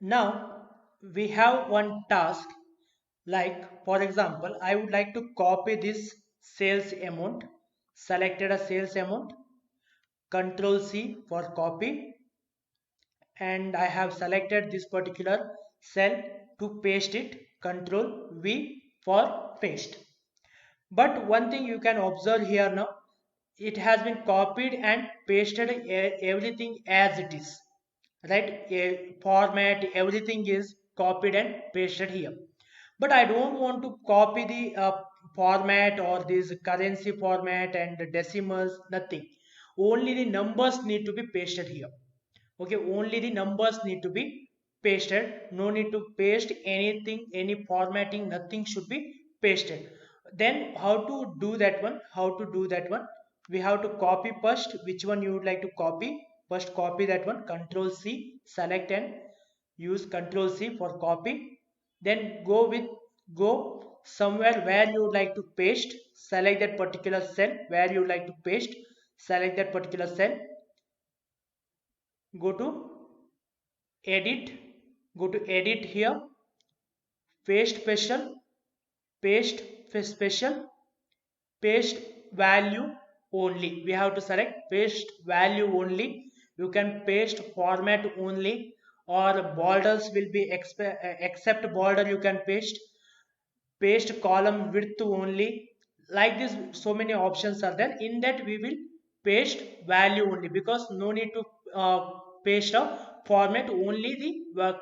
Now we have one task, like for example I would like to copy this sales amount, selected a sales amount, control C for copy, and I have selected this particular cell to paste it, control V for paste. But one thing you can observe here now, it has been copied and pasted everything as it is, right? Format, everything is copied and pasted here. But I don't want to copy the format or this currency format and the decimals, nothing. Only the numbers need to be pasted here. Okay, only the numbers need to be pasted. No need to paste anything, any formatting, nothing should be pasted. Then how to do that one? We have to copy first. Which one you would like to copy? First copy that one, control C, select and use control C for copy. Then go somewhere where you would like to paste. Select that particular cell where you would like to paste. Select that particular cell, go to edit, go to edit here, paste special, paste special, paste value only. We have to select paste value only. You can paste format only, or borders will be except border you can paste column width only. Like this, so many options are there. In that we will paste value only, because no need to paste a format. Only the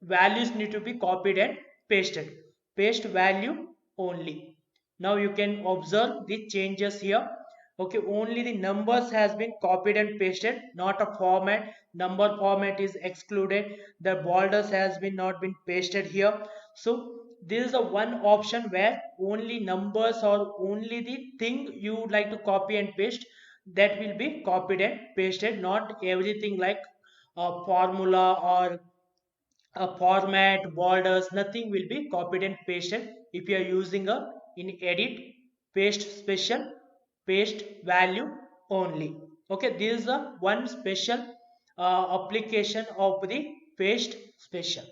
values need to be copied and pasted. Paste value only. Now you can observe the changes here. Okay, only the numbers has been copied and pasted, not a format. Number format is excluded. The borders has been not been pasted here. So this is a one option where only numbers or only the thing you would like to copy and paste, that will be copied and pasted. Not everything like a formula or a format, borders, nothing will be copied and pasted. If you are using a in edit, paste special, paste value only. Okay, this is a one special application of the paste special.